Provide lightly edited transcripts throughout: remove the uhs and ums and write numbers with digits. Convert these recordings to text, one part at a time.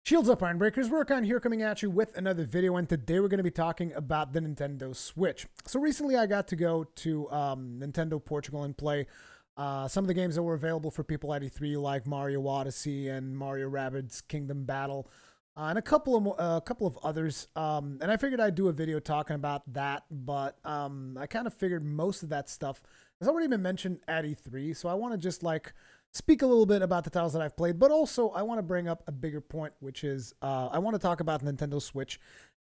Shields up, Ironbreakers. Rurikhan here coming at you with another video, and today we're going to be talking about the Nintendo Switch. So recently I got to go to Nintendo Portugal and play some of the games that were available for people at E3, like Mario Odyssey and Mario Rabbids Kingdom Battle, and a couple of others. And I figured I'd do a video talking about that, but I kind of figured most of that stuff has already been mentioned at E3, so I want to just speak a little bit about the titles that I've played, but also I want to bring up a bigger point, which is I want to talk about Nintendo Switch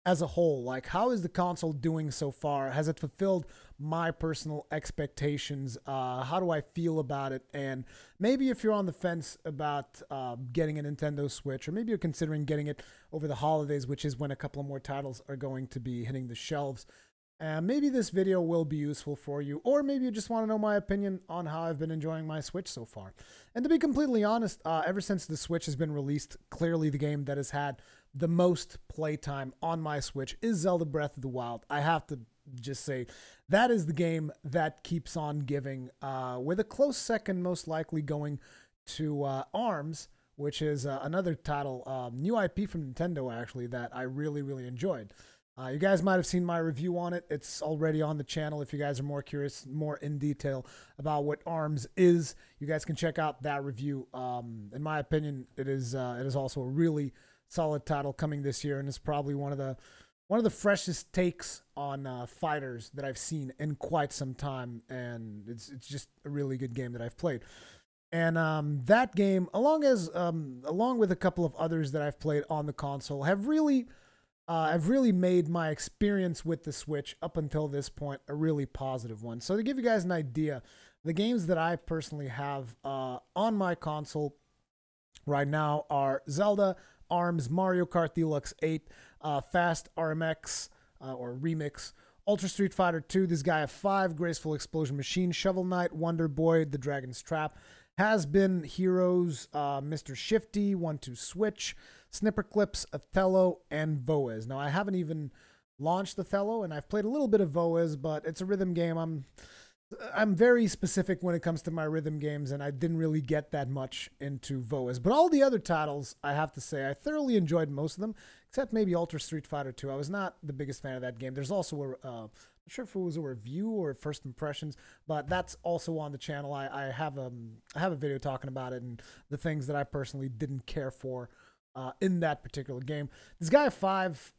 as a whole. Like, how is the console doing so far? Has it fulfilled my personal expectations? How do I feel about it? And maybe if you're on the fence about getting a Nintendo Switch, or maybe you're considering getting it over the holidays, which is when a couple of more titles are going to be hitting the shelves, maybe this video will be useful for you, or maybe you just want to know my opinion on how I've been enjoying my Switch so far. And to be completely honest, ever since the Switch has been released, clearly the game that has had the most playtime on my Switch is Zelda Breath of the Wild. I have to just say that is the game that keeps on giving, with a close second most likely going to ARMS, which is another title, new IP from Nintendo actually, that I really enjoyed. You guys might have seen my review on it. It's already on the channel. If you guys are more curious, more in detail about what ARMS is, you guys can check out that review. In my opinion, it is also a really solid title coming this year, and it's probably one of the freshest takes on fighters that I've seen in quite some time. And it's just a really good game that I've played. And that game, along with a couple of others that I've played on the console, have really made my experience with the Switch up until this point a really positive one. So to give you guys an idea, the games that I personally have on my console right now are Zelda, ARMS, Mario Kart Deluxe 8, Fast RMX or Remix, Ultra Street Fighter 2, This Guy 5, Graceful Explosion Machine, Shovel Knight, Wonder Boy, The Dragon's Trap, Has Been, Heroes, Mr. Shifty, 1-2 Switch, Snipper Clips, Othello, and Voez. Now, I haven't even launched Othello, and I've played a little bit of Voez, but it's a rhythm game. I'm very specific when it comes to my rhythm games, and I didn't really get that much into Voez. But all the other titles, I have to say, I thoroughly enjoyed most of them, except maybe Ultra Street Fighter 2. I was not the biggest fan of that game. There's also I'm not sure if it was a review or first impressions, but that's also on the channel. I have a video talking about it and the things that I personally didn't care for in that particular game. This Guy 5,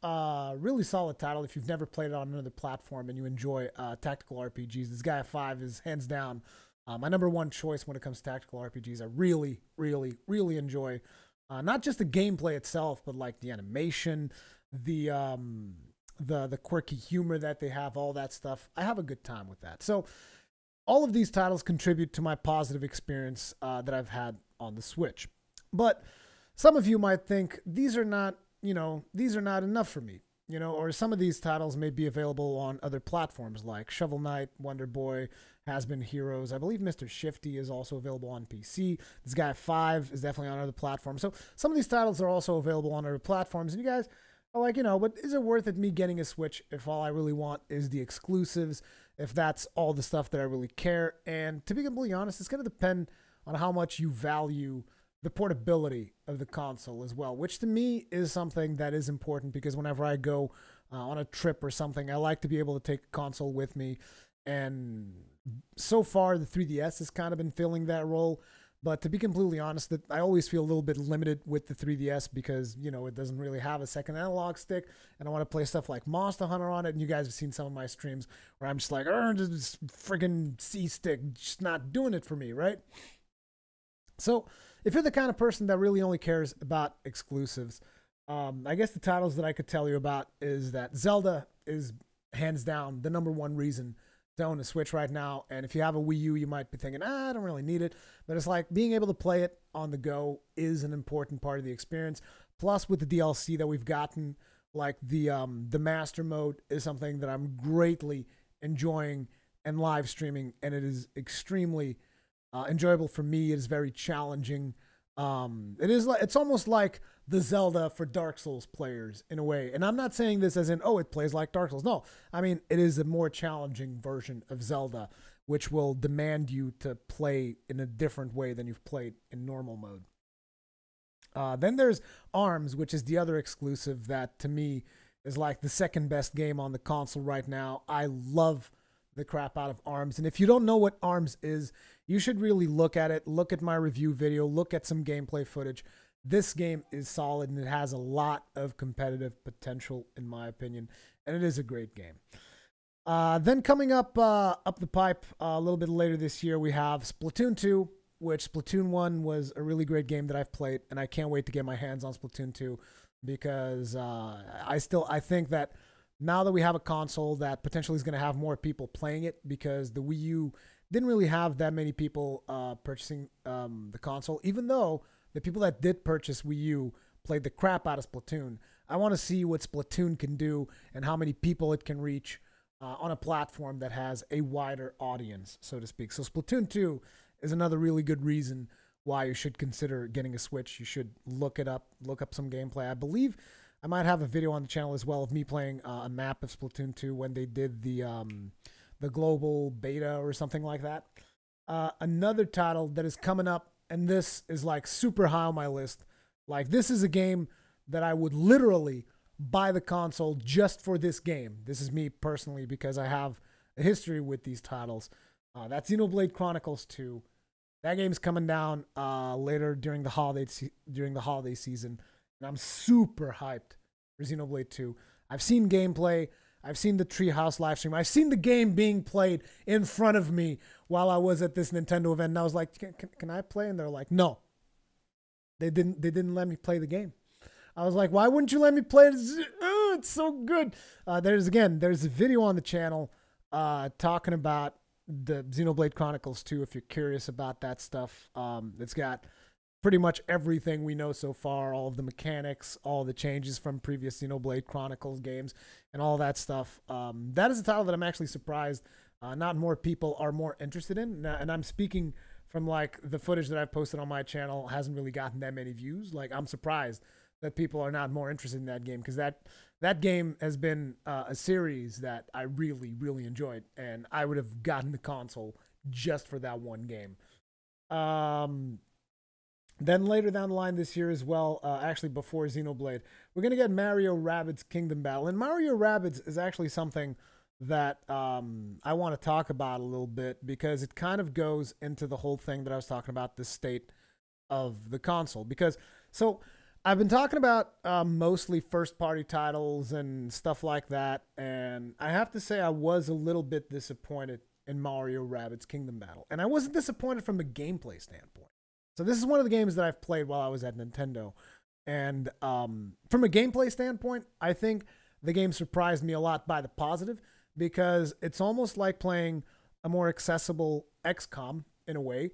really solid title if you've never played it on another platform and you enjoy tactical RPGs. This Guy 5 is hands down my number one choice when it comes to tactical RPGs. I really enjoy not just the gameplay itself, but like the animation, the quirky humor that they have, all that stuff. I have a good time with that. So all of these titles contribute to my positive experience that I've had on the Switch. But some of you might think these are not enough for me, or some of these titles may be available on other platforms like Shovel Knight, Wonder Boy, Has Been, Heroes. I believe Mr. Shifty is also available on PC. This Guy 5 is definitely on other platforms. So some of these titles are also available on other platforms, and you guys are like, but is it worth it me getting a Switch if all I really want is the exclusives, if that's all the stuff that I really care? And to be completely honest, it's going to depend on how much you value the portability of the console as well, which to me is something that is important, because whenever I go on a trip or something, I like to be able to take the console with me. And so far, the 3DS has kind of been filling that role. But to be completely honest, that I always feel a little bit limited with the 3DS because, it doesn't really have a second analog stick. And I want to play stuff like Monster Hunter on it. And you guys have seen some of my streams where I'm just like, this freaking C stick, just not doing it for me, right? So if you're the kind of person that really only cares about exclusives, I guess the titles that I could tell you about is that Zelda is hands down the number one reason to own a Switch right now. And if you have a Wii U, you might be thinking, I don't really need it. But it's like being able to play it on the go is an important part of the experience. Plus, with the DLC that we've gotten, like the Master Mode is something that I'm greatly enjoying and live streaming, and it is extremely enjoyable for me. It is very challenging. It's almost like the Zelda for Dark Souls players in a way. And I'm not saying this as in, it plays like Dark Souls. No, I mean, it is a more challenging version of Zelda, which will demand you to play in a different way than you've played in normal mode. Then there's ARMS, which is the other exclusive that to me is like the second best game on the console right now. I love the crap out of ARMS. And if you don't know what ARMS is, you should really look at it. Look at my review video. Look at some gameplay footage. This game is solid and it has a lot of competitive potential, in my opinion. And it is a great game. Then coming up the pipe a little bit later this year, we have Splatoon 2, which Splatoon 1 was a really great game that I've played, and I can't wait to get my hands on Splatoon 2 because I think that now that we have a console that potentially is going to have more people playing it, because the Wii U didn't really have that many people purchasing the console, even though the people that did purchase Wii U played the crap out of Splatoon. I want to see what Splatoon can do and how many people it can reach on a platform that has a wider audience, so to speak. So Splatoon 2 is another really good reason why you should consider getting a Switch. You should look it up, look up some gameplay. I believe I might have a video on the channel as well of me playing a map of Splatoon 2 when they did the global beta or something like that. Another title that is coming up, and this is like super high on my list. Like, this is a game that I would literally buy the console just for this game. This is me personally because I have a history with these titles. That's Xenoblade Chronicles 2. That game's coming down later during the holiday season, and I'm super hyped for Xenoblade 2. I've seen gameplay. I've seen the Treehouse live stream. I've seen the game being played in front of me while I was at this Nintendo event, and I was like, "Can I play?" And they're like, "No." They didn't let me play the game. I was like, "Why wouldn't you let me play it? It's so good." There's a video on the channel talking about the Xenoblade Chronicles 2, if you're curious about that stuff. It's got pretty much everything we know so far, all of the mechanics, all the changes from previous Xenoblade Chronicles games, and all that stuff. That is a title that I'm actually surprised not more people are more interested in. And I'm speaking from like the footage that I've posted on my channel hasn't really gotten that many views. Like, I'm surprised that people are not more interested in that game, because that game has been a series that I really, really enjoyed, and I would have gotten the console just for that one game. Then later down the line this year as well, actually before Xenoblade, we're going to get Mario Rabbids Kingdom Battle. And Mario Rabbids is actually something that I want to talk about a little bit, because it kind of goes into the whole thing that I was talking about, the state of the console. Because, so I've been talking about mostly first-party titles and stuff like that, and I have to say I was a little bit disappointed in Mario Rabbids Kingdom Battle. And I wasn't disappointed from a gameplay standpoint. So this is one of the games that I've played while I was at Nintendo. And from a gameplay standpoint, I think the game surprised me a lot by the positive, because it's almost like playing a more accessible XCOM in a way.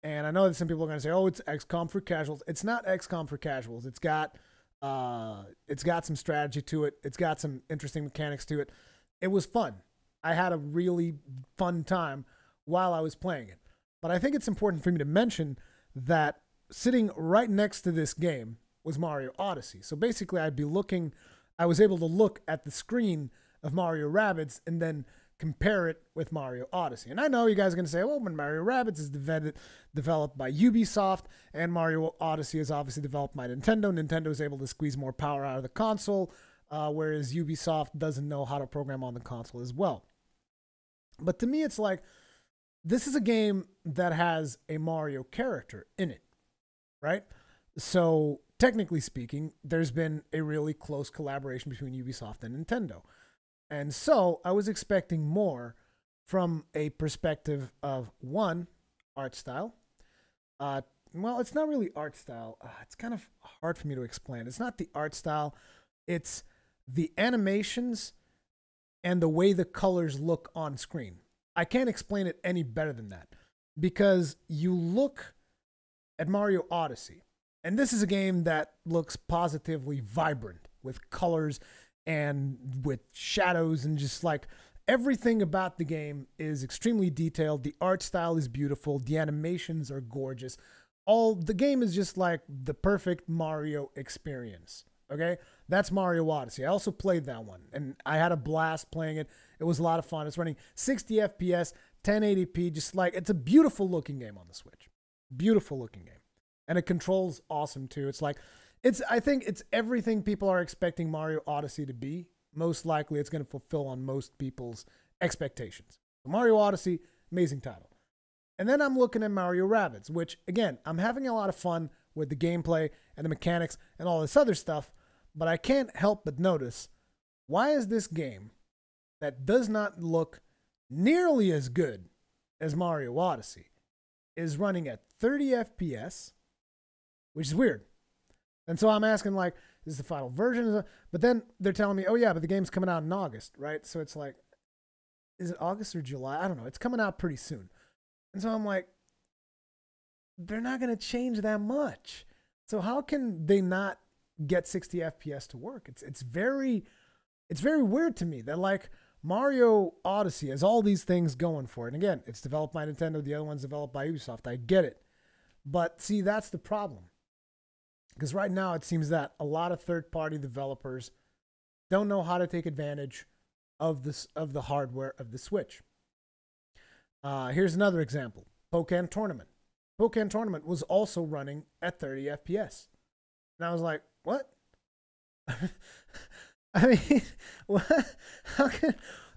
And I know that some people are going to say, "Oh, it's XCOM for casuals." It's not XCOM for casuals. It's got some strategy to it. It's got some interesting mechanics to it. It was fun. I had a really fun time while I was playing it. But I think it's important for me to mention that sitting right next to this game was Mario Odyssey. So basically, I was able to look at the screen of Mario Rabbids and then compare it with Mario Odyssey. And I know you guys are going to say, "Well, when Mario Rabbids is developed by Ubisoft, and Mario Odyssey is obviously developed by Nintendo. Nintendo is able to squeeze more power out of the console, whereas Ubisoft doesn't know how to program on the console as well." But to me, it's like, this is a game that has a Mario character in it, right? So technically speaking, there's been a really close collaboration between Ubisoft and Nintendo. And so I was expecting more from a perspective of, one, art style. Well, it's not really art style. It's kind of hard for me to explain. It's not the art style. It's the animations and the way the colors look on screen. I can't explain it any better than that, because you look at Mario Odyssey, and this is a game that looks positively vibrant with colors and with shadows, and just like everything about the game is extremely detailed. The art style is beautiful. The animations are gorgeous. The game is just like the perfect Mario experience. Okay, that's Mario Odyssey. I also played that one, and I had a blast playing it. It was a lot of fun. It's running 60 FPS, 1080p, just like, it's a beautiful looking game on the Switch. Beautiful looking game. And it controls awesome too. It's like, I think it's everything people are expecting Mario Odyssey to be. Most likely it's going to fulfill on most people's expectations. Mario Odyssey, amazing title. And then I'm looking at Mario Rabbids, which again, I'm having a lot of fun with the gameplay and the mechanics and all this other stuff, but I can't help but notice, why is this game that does not look nearly as good as Mario Odyssey is running at 30 FPS, which is weird. And so I'm asking, like, is the final version? But then they're telling me, oh yeah, but the game's coming out in August, right? So it's like, is it August or July? I don't know. It's coming out pretty soon. And so I'm like, they're not going to change that much. So how can they not get 60 FPS to work? It's very weird to me that, like, Mario Odyssey has all these things going for it. And again, it's developed by Nintendo. The other one's developed by Ubisoft. I get it. But see, that's the problem. Because right now it seems that a lot of third-party developers don't know how to take advantage of the hardware of the Switch. Here's another example. Pokken Tournament. Pokken Tournament was also running at 30 FPS. And I was like, what? I mean, what?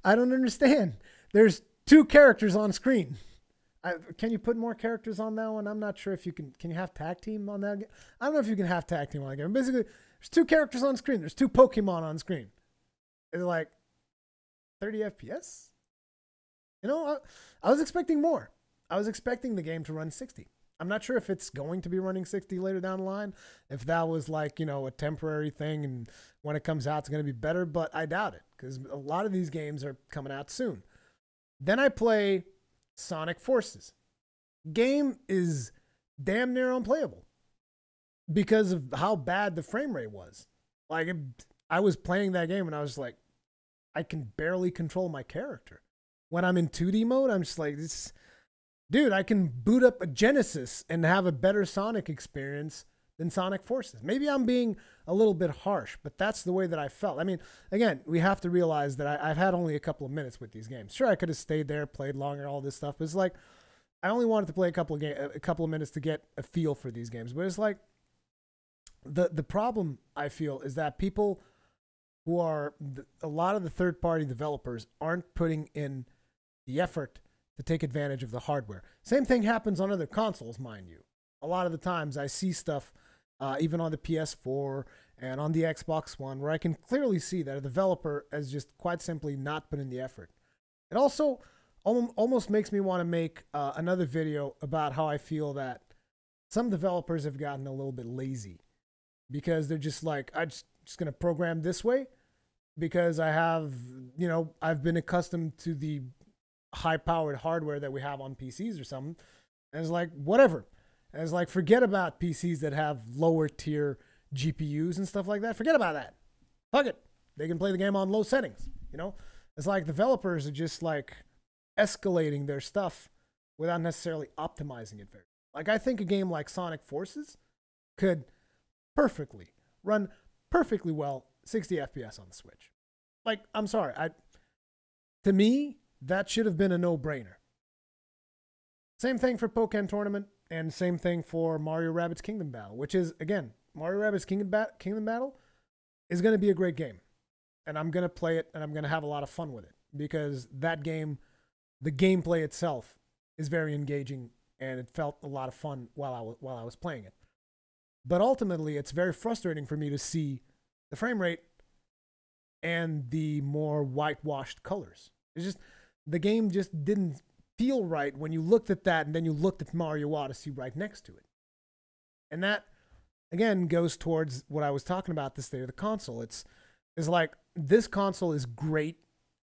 I don't understand. There's 2 characters on screen. Can you put more characters on that one? I'm not sure if you can. Can you have tag team on that? I don't know if you can have tag team on that game. Basically, there's 2 characters on screen. There's 2 Pokemon on screen. It's like 30 FPS. You know, I was expecting more. I was expecting the game to run 60. I'm not sure if it's going to be running 60 later down the line. If that was like, you know, a temporary thing and when it comes out, it's going to be better. But I doubt it because a lot of these games are coming out soon. Then I play Sonic Forces. Game is damn near unplayable because of how bad the frame rate was. Like, I was playing that game and I was like, I can barely control my character. When I'm in 2D mode, I'm just like, dude, I can boot up a Genesis and have a better Sonic experience than Sonic Forces. Maybe I'm being a little bit harsh, but that's the way that I felt. I mean, again, we have to realize that I've had only a couple of minutes with these games. Sure, I could have stayed there, played longer, all this stuff, but it's like, I only wanted to play a couple of minutes to get a feel for these games. But it's like, the problem I feel is that people who are, a lot of the third-party developers aren't putting in the effort to take advantage of the hardware. Same thing happens on other consoles, mind you. A lot of the times I see stuff, even on the PS4 and on the Xbox One, where I can clearly see that a developer has just quite simply not put in the effort. It also almost makes me want to make another video about how I feel that some developers have gotten a little bit lazy because they're just like, I'm just going to program this way because I have, you know, I've been accustomed to the high-powered hardware that we have on PCs or something. And it's like, whatever. And it's like, forget about PCs that have lower-tier GPUs and stuff like that. Forget about that. Fuck it. They can play the game on low settings, you know? It's like developers are just, like, escalating their stuff without necessarily optimizing it very. Like, I think a game like Sonic Forces could run perfectly well 60 FPS on the Switch. Like, I'm sorry. To me, that should have been a no-brainer. Same thing for Pokken Tournament, and same thing for Mario Rabbids Kingdom Battle, which is, again, Mario Rabbids Kingdom Battle is going to be a great game. And I'm going to play it, and I'm going to have a lot of fun with it. Because that game, the gameplay itself, is very engaging, and it felt a lot of fun while I was playing it. But ultimately, it's very frustrating for me to see the frame rate and the more whitewashed colors. It's just, the game just didn't feel right when you looked at that and then you looked at Mario Odyssey right next to it. And that, again, goes towards what I was talking about, the state of the console. It's like, this console is great.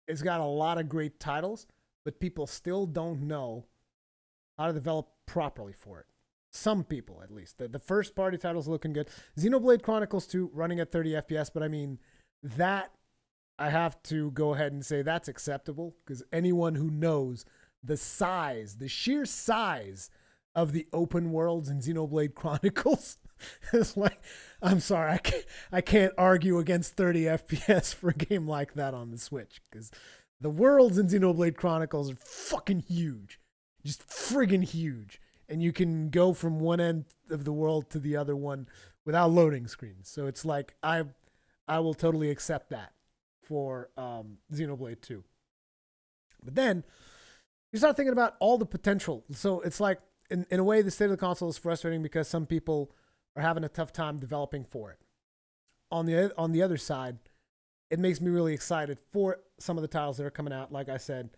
It's got a lot of great titles, but people still don't know how to develop properly for it. Some people, at least. The first-party titles looking good. Xenoblade Chronicles 2 running at 30 FPS, but I mean, that, I have to go ahead and say that's acceptable, because anyone who knows the size, the sheer size of the open worlds in Xenoblade Chronicles is like, I'm sorry, I can't argue against 30 FPS for a game like that on the Switch, because the worlds in Xenoblade Chronicles are fucking huge. Just friggin' huge. and you can go from one end of the world to the other one without loading screens. So it's like I will totally accept that for Xenoblade 2. But then you start thinking about all the potential. So it's like, in a way, the state of the console is frustrating because some people are having a tough time developing for it. On the other side, it makes me really excited for some of the titles that are coming out. Like I said,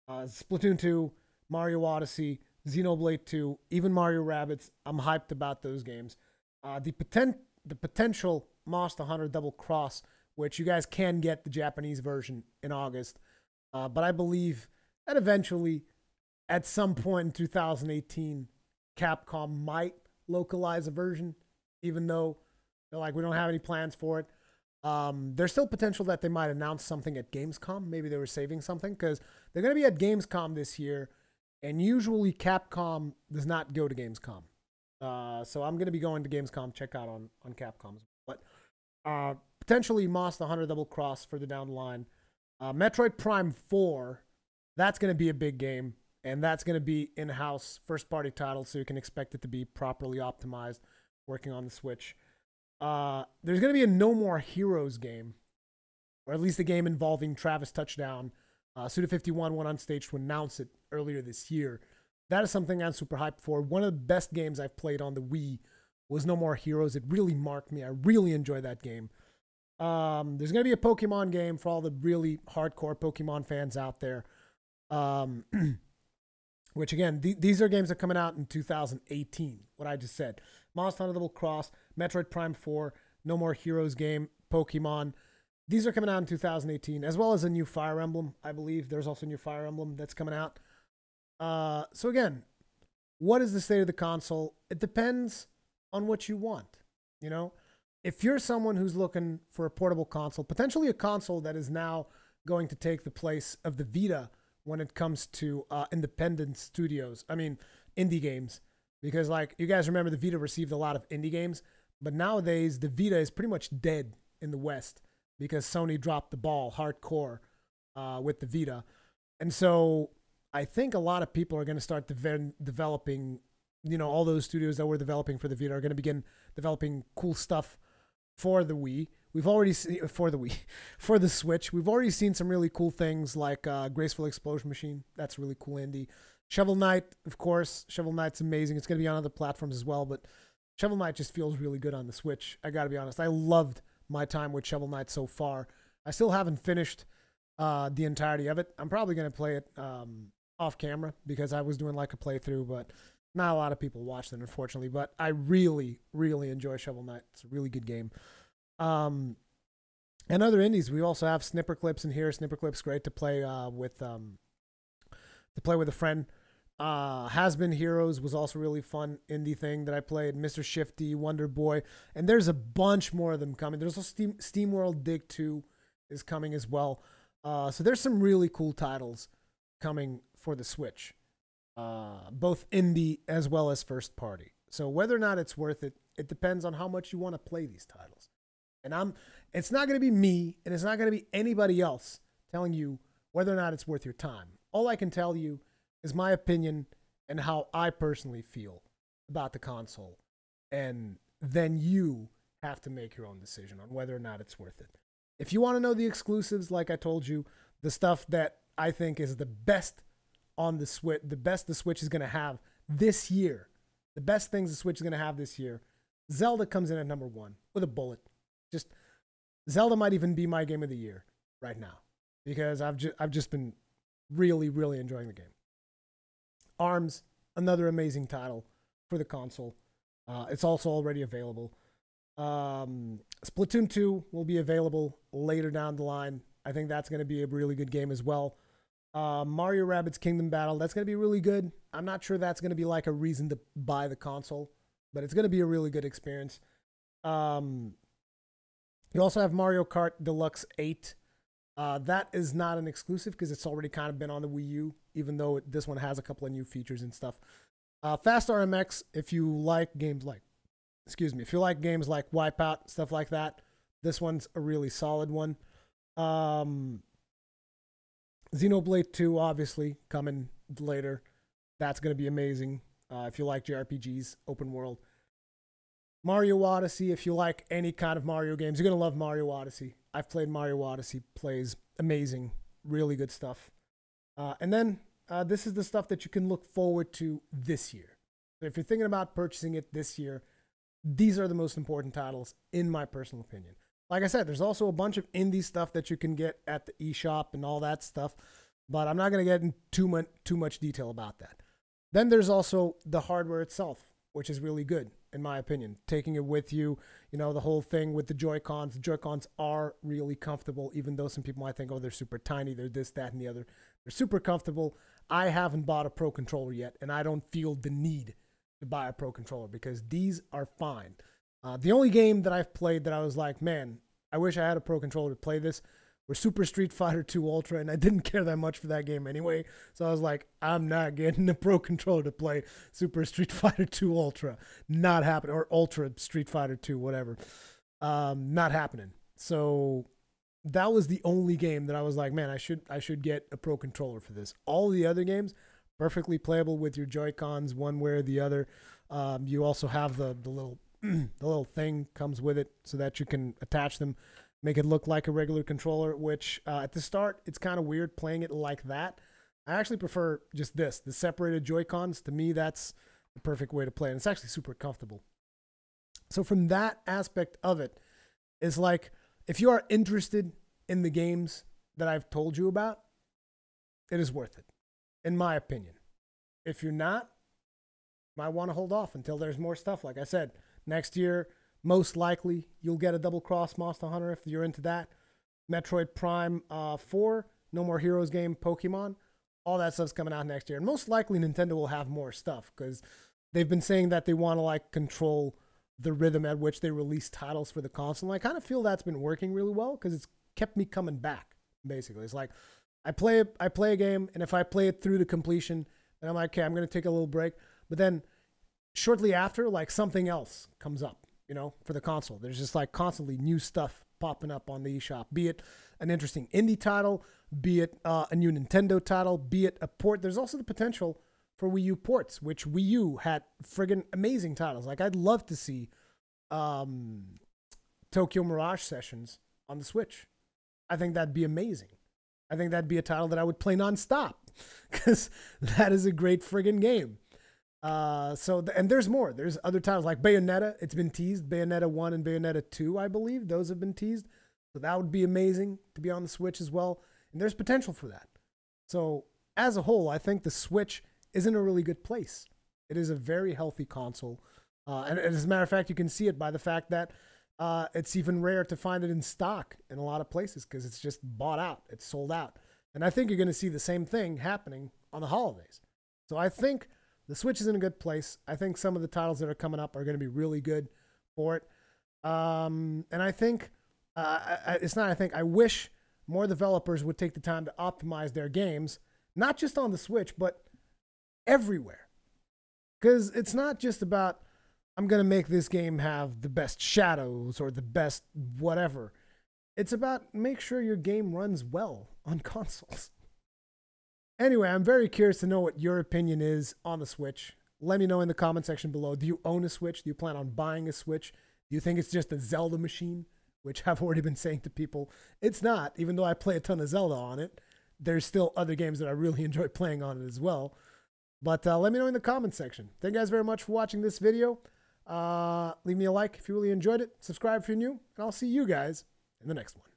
Splatoon 2, Mario Odyssey, Xenoblade 2, even Mario Rabbids. I'm hyped about those games. The potential Monster Hunter Double Cross, which you guys can get the Japanese version in August. But I believe that eventually, at some point in 2018, Capcom might localize a version, even though they're like, we don't have any plans for it. There's still potential that they might announce something at Gamescom. Maybe they were saving something because they're going to be at Gamescom this year, and usually Capcom does not go to Gamescom. So I'm going to be going to Gamescom, check out on Capcom. But potentially Monster Hunter Double Cross further down the line. Metroid Prime 4, that's going to be a big game, and that's going to be in-house first-party title, so you can expect it to be properly optimized, working on the Switch. There's going to be a No More Heroes game, or at least a game involving Travis Touchdown. Suda51 went on stage to announce it earlier this year. That is something I'm super hyped for. One of the best games I've played on the Wii was No More Heroes. It really marked me. I really enjoyed that game. There's going to be a Pokemon game for all the really hardcore Pokemon fans out there. Which, again, these are games that are coming out in 2018, what I just said. Monster Hunter Double Cross, Metroid Prime 4, No More Heroes game, Pokemon. These are coming out in 2018, as well as a new Fire Emblem, I believe. There's also a new Fire Emblem that's coming out. So, again, what is the state of the console? It depends on what you want, you know? If you're someone who's looking for a portable console, potentially a console that is now going to take the place of the Vita when it comes to independent studios, I mean, indie games. Because, like, you guys remember the Vita received a lot of indie games, but nowadays the Vita is pretty much dead in the West because Sony dropped the ball hardcore with the Vita. And so I think a lot of people are going to start developing, you know, all those studios that were developing for the Vita are going to begin developing cool stuff for the Wii. We've already seen for the Switch. We've already seen some really cool things like Graceful Explosion Machine. That's really cool indie. Shovel Knight, of course. Shovel Knight's amazing. It's going to be on other platforms as well, but Shovel Knight just feels really good on the Switch. I got to be honest. I loved my time with Shovel Knight so far. I still haven't finished the entirety of it. I'm probably going to play it off camera because I was doing like a playthrough, but not a lot of people watched it, unfortunately. But I really, really enjoy Shovel Knight. It's a really good game. And other indies, we also have Snipper Clips in here. Snipper Clips, great to play with a friend. Has Been Heroes was also really fun indie thing that I played. Mr. Shifty, Wonder Boy, and there's a bunch more of them coming. There's also Steam World Dig 2 is coming as well. So there's some really cool titles coming for the Switch, both indie as well as first party. So whether or not it's worth it, it depends on how much you want to play these titles. And it's not going to be me, and it's not going to be anybody else telling you whether or not it's worth your time. All I can tell you is my opinion and how I personally feel about the console. And then you have to make your own decision on whether or not it's worth it. If you want to know the exclusives, like I told you, the stuff that I think is the best on the Switch, the best the Switch is going to have this year, the best things the Switch is going to have this year, Zelda comes in at number 1 with a bullet. Just Zelda might even be my game of the year right now because I've just been really, really enjoying the game. ARMS, another amazing title for the console. It's also already available. Splatoon 2 will be available later down the line. I think that's going to be a really good game as well. Mario Rabbids Kingdom Battle, that's going to be really good. I'm not sure that's going to be like a reason to buy the console, but it's going to be a really good experience. You also have Mario Kart Deluxe 8. That is not an exclusive because it's already kind of been on the Wii U, even though this one has a couple of new features and stuff. Fast RMX, if you like games like Wipeout, stuff like that, this one's a really solid one. Xenoblade 2, obviously, coming later. That's going to be amazing. if you like JRPGs, open world. Mario Odyssey, if you like any kind of Mario games, you're going to love Mario Odyssey. I've played Mario Odyssey, plays amazing, really good stuff. And then this is the stuff that you can look forward to this year. So if you're thinking about purchasing it this year, these are the most important titles, in my personal opinion. Like I said, there's also a bunch of indie stuff that you can get at the eShop and all that stuff, but I'm not going to get into too much detail about that. Then there's also the hardware itself, which is really good, in my opinion. Taking it with you, you know, the whole thing with the Joy-Cons. The Joy-Cons are really comfortable, even though some people might think, oh, they're super tiny, they're this, that, and the other. They're super comfortable. I haven't bought a Pro Controller yet, and I don't feel the need to buy a Pro Controller because these are fine. The only game that I've played that I was like, man, I wish I had a Pro Controller to play this, were Super Street Fighter 2 Ultra, and I didn't care that much for that game anyway. So I was like, I'm not getting a Pro Controller to play Super Street Fighter 2 Ultra. Not happening. Or Ultra Street Fighter 2, whatever. Not happening. So that was the only game that I was like, man, I should get a Pro Controller for this. All the other games, perfectly playable with your Joy-Cons one way or the other. You also have the little the little thing comes with it so that you can attach them, make it look like a regular controller, which at the start, it's kind of weird playing it like that. I actually prefer just this, the separated Joy-Cons. To me, that's the perfect way to play, and it's actually super comfortable. So from that aspect of it, it's like, if you are interested in the games that I've told you about, it is worth it, in my opinion. If you're not, you might want to hold off until there's more stuff. Like I said, next year, most likely, you'll get a Double Cross Monster Hunter if you're into that. Metroid Prime 4, No More Heroes game, Pokemon. All that stuff's coming out next year. And most likely, Nintendo will have more stuff because they've been saying that they want to like control the rhythm at which they release titles for the console. And I kind of feel that's been working really well because it's kept me coming back, basically. It's like, I play a game, and if I play it through to completion, then I'm like, okay, I'm going to take a little break. But then shortly after, like, something else comes up, you know, for the console. There's just like constantly new stuff popping up on the eShop, be it an interesting indie title, be it a new Nintendo title, be it a port. There's also the potential for Wii U ports, which Wii U had friggin' amazing titles. Like, I'd love to see Tokyo Mirage Sessions on the Switch. I think that'd be amazing. I think that'd be a title that I would play nonstop because that is a great friggin' game. And there's more. There's other titles like Bayonetta. It's been teased. Bayonetta 1 and Bayonetta 2, I believe. Those have been teased. So that would be amazing to be on the Switch as well. And there's potential for that. So as a whole, I think the Switch is in a really good place. It is a very healthy console. And as a matter of fact, you can see it by the fact that it's even rare to find it in stock in a lot of places because it's just bought out. It's sold out. And I think you're going to see the same thing happening on the holidays. So I think the Switch is in a good place. I think some of the titles that are coming up are going to be really good for it. And I think, I wish more developers would take the time to optimize their games, not just on the Switch, but everywhere. Because it's not just about, I'm going to make this game have the best shadows or the best whatever. It's about make sure your game runs well on consoles. Anyway, I'm very curious to know what your opinion is on the Switch. Let me know in the comment section below. Do you own a Switch? Do you plan on buying a Switch? Do you think it's just a Zelda machine? Which I've already been saying to people. It's not, even though I play a ton of Zelda on it. There's still other games that I really enjoy playing on it as well. But let me know in the comment section. Thank you guys very much for watching this video. Leave me a like if you really enjoyed it. Subscribe if you're new. And I'll see you guys in the next one.